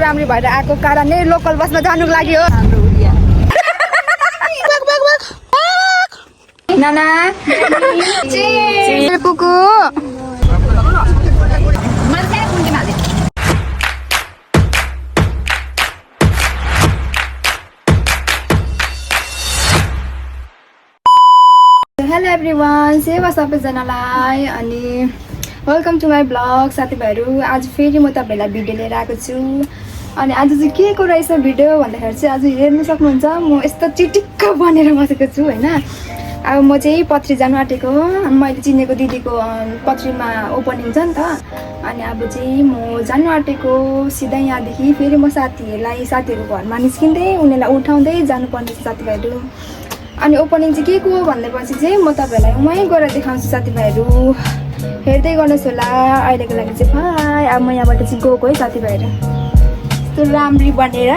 राम्री भएर आएको कारणले लोकल बसमा जानुको लागि हो। नाना कुकु हेलो एभ्रिवान, सेवा सबैजनालाई अनि वेलकम टु माई ब्लग। साथीभाइहरू आज फेरि म तपाईँहरूलाई भिडियो लिएर आएको छु। अनि आज चाहिँ के को रहेछ भिडियो भन्दाखेरि चाहिँ आज हेर्नु सक्नुहुन्छ म यस्तो चिटिक्क बनेर बसेको छु होइन। अब म चाहिँ पत्री जानु आँटेको हो। मैले चिनेको दिदीको पत्रीमा ओपनिङ छ नि त। अनि अब चाहिँ म जानु आँटेको सिधै यहाँदेखि फेरि म साथीहरूको घरमा निस्किँदै उनीहरूलाई उठाउँदै जानुपर्ने छ साथीभाइहरू। अनि ओपनिङ चाहिँ के को भनेपछि चाहिँ म तपाईँहरूलाई वहीँ गएर देखाउँछु साथीभाइहरू, हेर्दै गर्नुहोस् होला। अहिलेको लागि चाहिँ बाई। अब म यहाँबाट चाहिँ गएको है साथीभाइहरू। यस्तो राम्री बनेर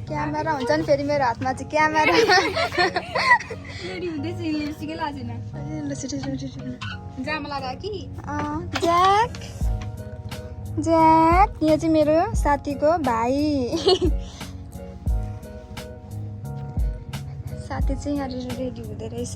क्यामेरा हुन्छ नि फेरि मेरो हातमा चाहिँ क्यामेरा। ज्याक यो चाहिँ मेरो साथीको भाइ। साथी चाहिँ यहाँ रेडी हुँदै रहेछ।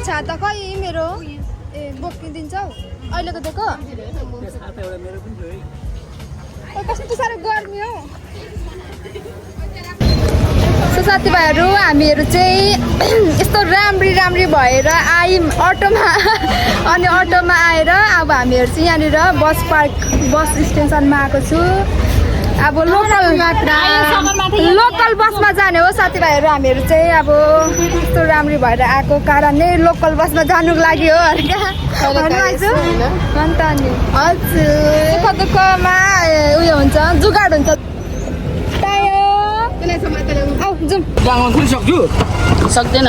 छाता खै मेरो बोकिदिन्छौ अहिलेको दिएको कस्तो साह्रो गर्मी हो। साथीभाइहरू हामीहरू चाहिँ यस्तो राम्री भएर आयौँ अटोमा। अनि अटोमा आएर अब हामीहरू चाहिँ यहाँनिर बस स्टेसनमा आएको छु। अब लोकल बसमा जाने हो साथीभाइहरू। हामीहरू चाहिँ अब यस्तो राम्री भएर आएको कारणले लोकल बसमा जानुको लागि हो क्या। अन्त नि हजुर दुःखमा उयो हुन्छ, जुगाड हुन्छ। सक्दैन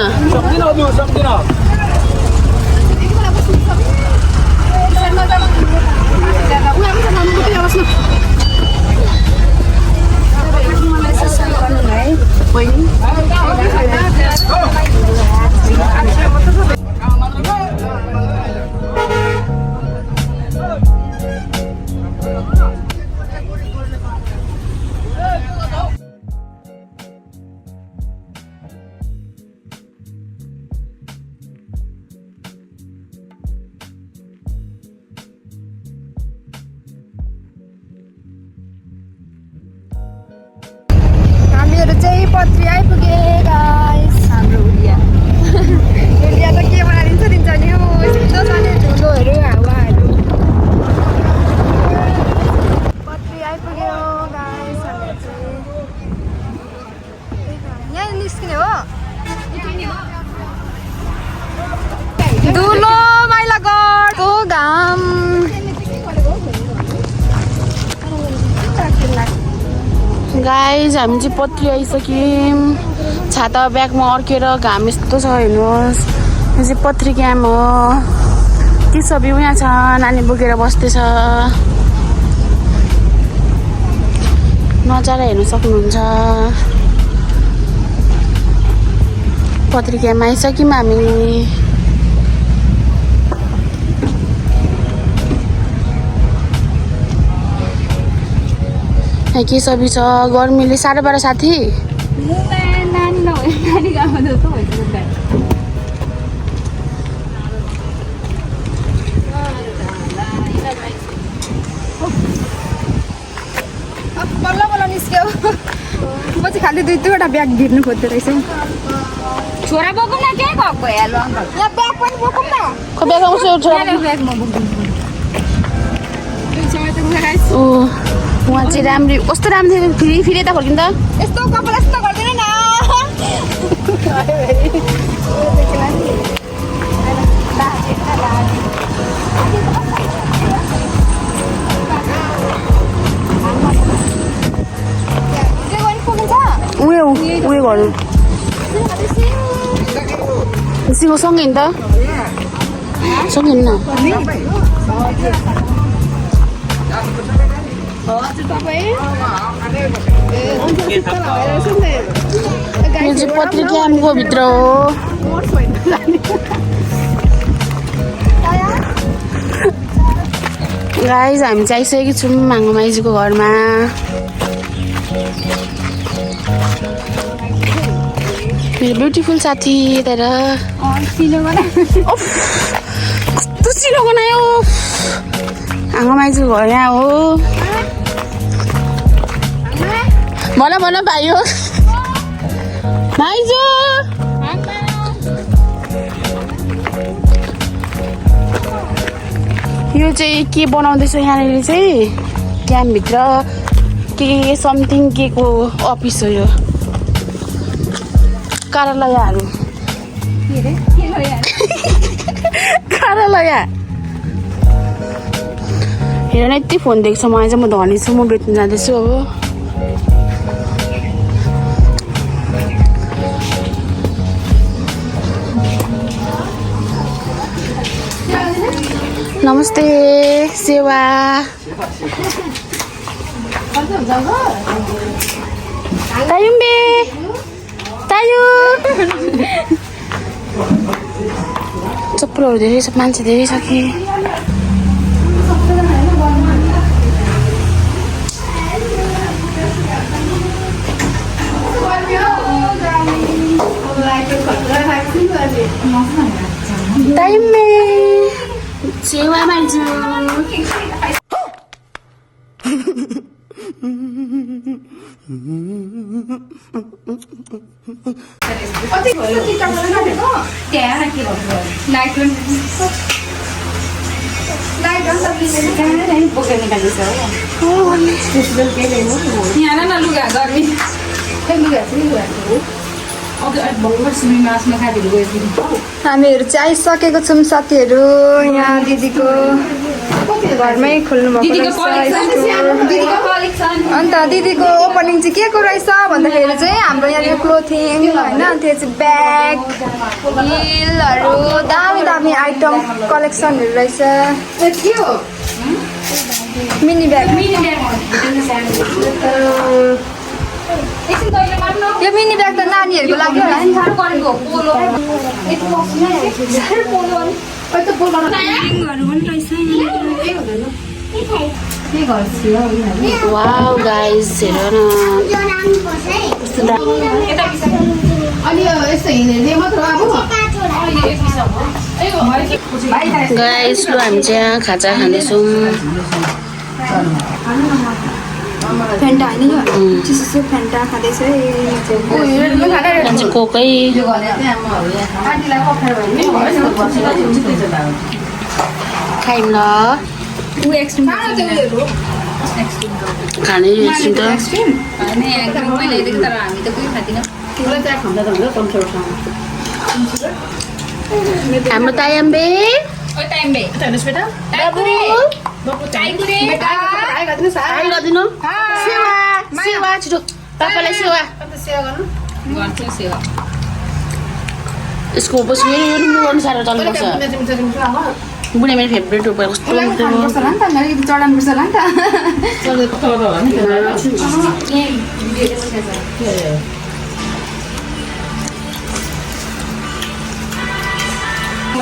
चाहिँ पत्री आइपुगे गाइस हाम्रो उलिया उलिया त के बनाइदिन्छ नि हो यस्तो छ नि ठुलोहरू हावाहरू पत्री आइपुग्यो गाइस हाम्रो चाहिँ यहाँ निस्किने हो धुलो माइलागढको घाम गाइज हामी चाहिँ पत्री आइसक्यौँ छाता ब्यागमा अड्केर घाम यस्तो छ हेर्नुहोस् यो चाहिँ पत्री क्याम्प हो ती सबै यहाँ छ नानी बोकेर बस्दैछ नजारा हेर्नु सक्नुहुन्छ पत्री क्याम्पमा आइसक्यौँ हामी के सबै छ गर्मीले साह्रो पार साथी बल्ल बल्ल निस्क्यो म चाहिँ खालि दुई दुईवटा ब्याग भिर्नु खोज्दो रहेछ छोरा बोकौँ न के भएको हेलो अङ्कल यहाँ ब्याग पनि बोकौँ न ब्याग आउँछ ब्यागमा ऊ उहाँ चाहिँ राम्री कस्तो राम्रो थियो फेरि यता फर्किनु त यस्तो कपाल यस्तो गर्दैन न उयो गर्नु सिङ्गो सँगै नि त सँगै न यो चाहिँ पत्री क्याम्पको भित्र हो गाइज हामी चाहिँ आइसकेको छौँ माङ्गो माइजूको घरमा मेरो ब्युटिफुल साथी तर कस्तो चिलो बनायो आङ्गो माइजूको घर यहाँ हो भन भाइ हो भाइजू यो चाहिँ के बनाउँदैछ यहाँनिर चाहिँ क्याम्पभित्र के समथिङ के को अफिस हो यो कार्यालयहरू कार्यालय हेर न यति फोन देख्छ मलाई चाहिँ म धनी छु म बेच्नु जाँदैछु हो नमस्ते सेवा तायुम्बे तायु चप्पलहरू धेरै छ मान्छे धेरै छ कि तायुम्बे सेवा मान्छे हामीहरू चाहिँ आइसकेको छौँ साथीहरू यहाँ दिदीको घरमै खोल्नु भएको रहेछ अन्त दिदीको ओपनिङ चाहिँ के को रहेछ भन्दाखेरि चाहिँ हाम्रो यहाँनिर क्लोथिङ होइन त्यो चाहिँ ब्याग हिलहरू दामी दामी आइटम कलेक्सनहरू रहेछ मिनी ब्याग यो मिनी ब्याग त नानीहरूको लागि होला वाउ गाइस हेर न गाइस लु हामी चाहिँ यहाँ खाजा खाँदैछौँ फेन्टा होइन यो चिसो फेन्टा खाँदैछ चाहिँ कोकै खाइम ल खाने एकछिन त हाम्रो तायाम्बे हाई गरिदिनु सेवा छिटो तपाईँलाई सेवा यसको पछि यो गर्नु साह्रो चल्नुपर्छ बुढी मेरो फेभरेट हो कस्तो चढाउनुपर्छ होला नि त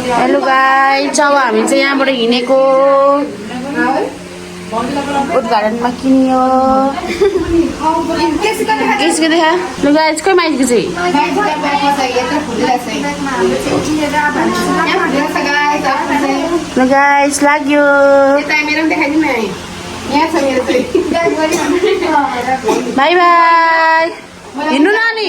हेलो गाइस अब हामी चाहिँ यहाँबाट हिँडेको उद्घाटनमा किनियो यसको देखा लु गाइस कोही माइजको चाहिँ लु गाइस लाग्यो बाई बाई हिँड्नु नानी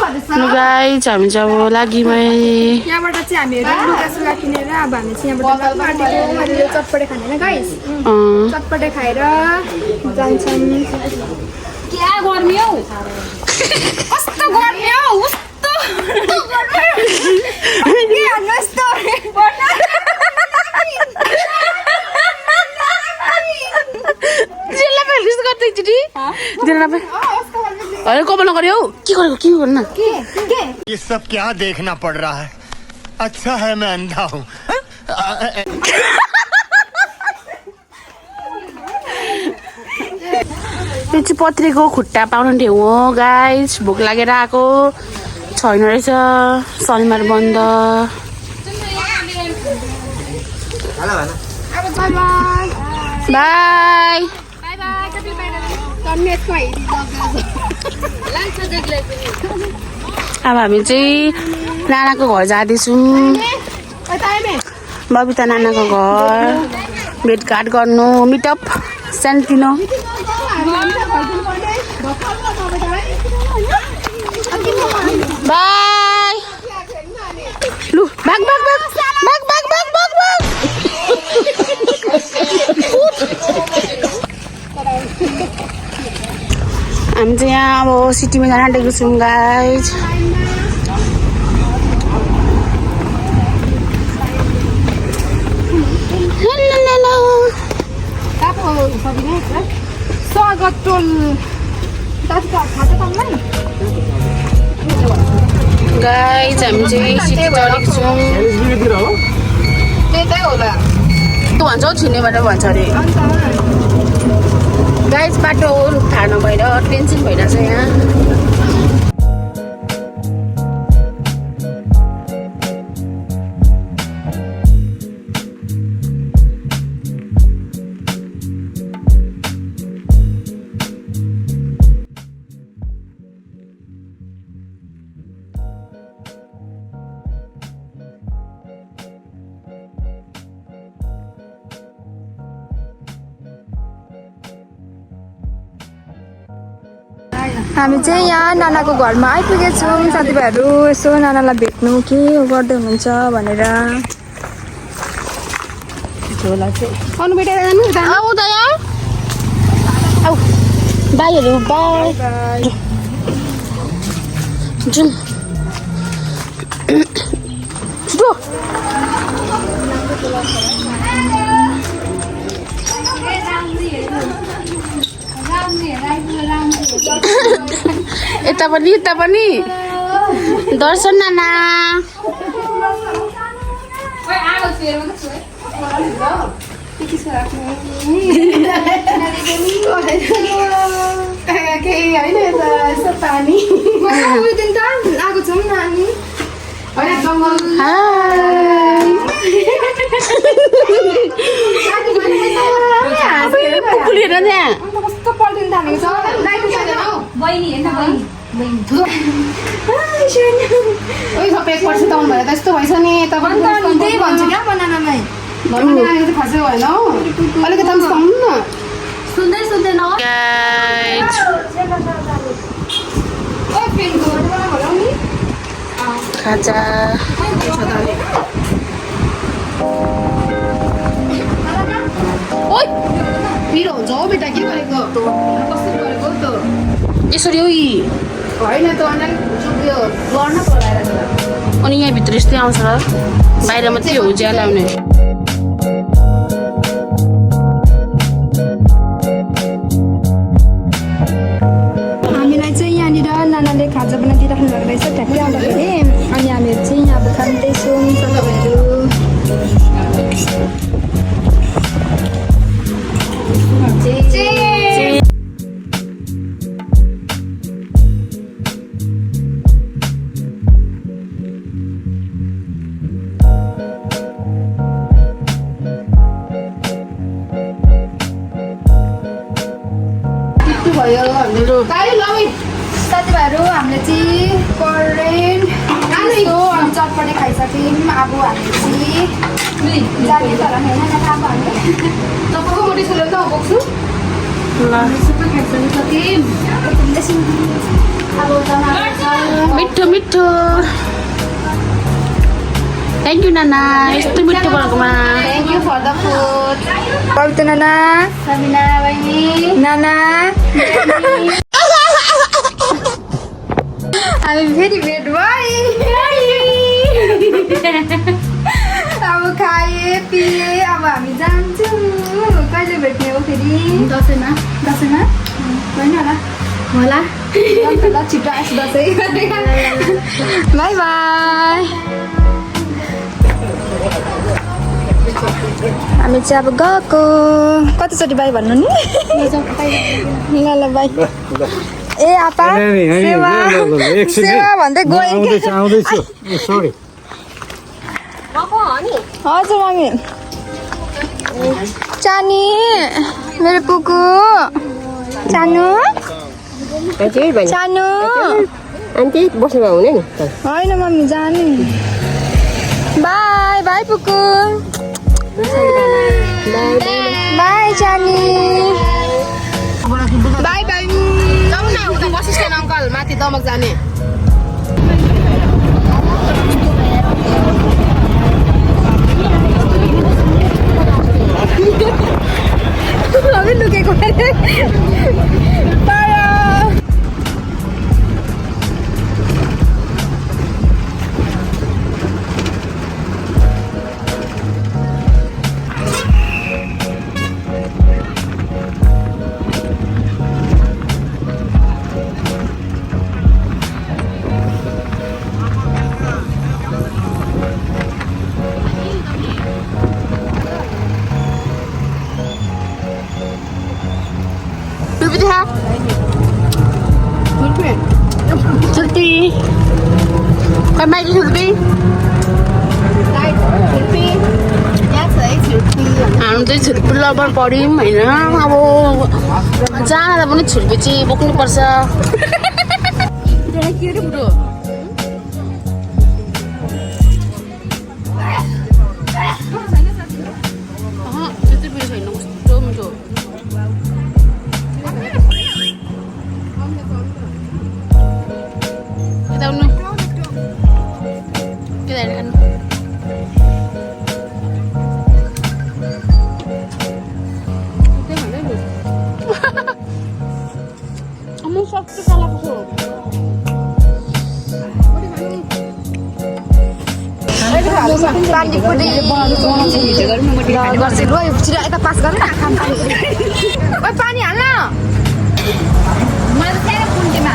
गाइस हामी चाहिँ अब लागिमै यहाँबाट चाहिँ हामीहरू लुगासुगा किनेर अब हामी चाहिँ यहाँबाट बाटोको चटपटे खाने गाइस चटपटे खाएर जान्छौँ क्या गर्मी हौ कस्तो गर्मी हौ कमल नगर्यो के गर्नु ये सब क्या देखना पड़ रहा है अच्छा है मैं अंधा हूँ यो चाहिँ पत्रीको खुट्टा पाउनु ठाउँ हो गाइस भोक लागेर आएको छैन रहेछ शनिबार बन्द बाई अब हामी चाहिँ नानाको घर जाँदैछौँ बबिता नानाको घर भेटघाट गर्नु मिटअप सानोतिनो बाई लु भाग भाग भाग भाग भाग भाग भाग भाग हामी चाहिँ यहाँ अब सिटीमा जान आँटेको छौँ गाइस स्वागत टोल गाइस हामी चाहिँ सिटी चढेको छौँ तँ भन्छौ छिनेबाट भन्छ अरे गाइस बाटो थाहा नभएर टेन्सन भइरहेछ यहाँ हामी चाहिँ यहाँ नानाको घरमा आइपुगेको छौँ साथीभाइहरू यसो नानालाई भेट्नु के गर्दै हुनुहुन्छ भनेर बाईहरू बाई जाउँ छिटो यता पनि दर्शन नाना पुलिएर त्यहाँ कस्तो पल्टिनु थालेको छ ओइ सबै एकपल्ट सुताउनु भयो त यस्तो भएछ नि अन्त अनि त्यही भन्छु क्या बनानालाई भन्नु नि आएको चाहिँ खासै भएन हौ अलिकति पनि सुताउनु न सुन्दै सुन्दैन खाजा ओइ पिरो हुन्छ हौ बेटा के गरेको कसरी गरेको त यसरी हो यी होइन त अनि उयो गर्न पलाएर अनि यहाँभित्र यस्तै आउँछ र बाहिर मात्रै हो ज्याला आउने हामीलाई चाहिँ यहाँनिर नानाले खाजा बनाइदिइराख्नु भएको रहेछ ठ्याक्कै आउँदाखेरि अनि हामीहरू चाहिँ यहाँ अब खाँदैछौँ सबैहरू भयो हाम्रो साथीभाइहरू हामीले चाहिँ करेन्ट अनि चटपटे खाइसक्यौँ अब हामीले चाहिँ जाने तर होइन अब हामी तपाईँको मोटी छोडेर त बोक्छु सबै खाइसक्यौँ अब मिठो मिठो थ्याङ्क यू नाना यस्तो मिठो बनाएकोमा thank you for the food Pabitra नाना सबिना बहिनी नाना हामी फेरि भेट अब खाए पिए अब हामी जान्छौँ कहिले भेट्ने हो फेरि दसैँमा होइन होला छिटो आएछ दसैँ बाई बाई हामी चाहिँ अब गएको कतिचोटि बाई भन्नु नि ल ल बाई ए आपा सेवा भन्दै गयो हजुर मम्मी चानी मेरो पुकु चानु चानु आन्टी बस्नुभयो हुने नि होइन मम्मी जाने बाई बाई पुकु बाई चानी बाई बाई जाउँ न उता बसिस्ट्यान्ड अङ्कल माथि दमक जाने अभी लुकेको छुर्पी खै माइली छुर्पी हामी चाहिँ छुर्पी लबर पढ्यौँ होइन अब जाँदा पनि छुर्पी चाहिँ बोक्नुपर्छ त्यति पनि छैन कस्तो मिठो Tahu kita kan kamu sakit salah pasal panipuri गर्छु ल छिटो यता पास गर न पानी हाल्न मैले त त्यहाँ कुन्टीमा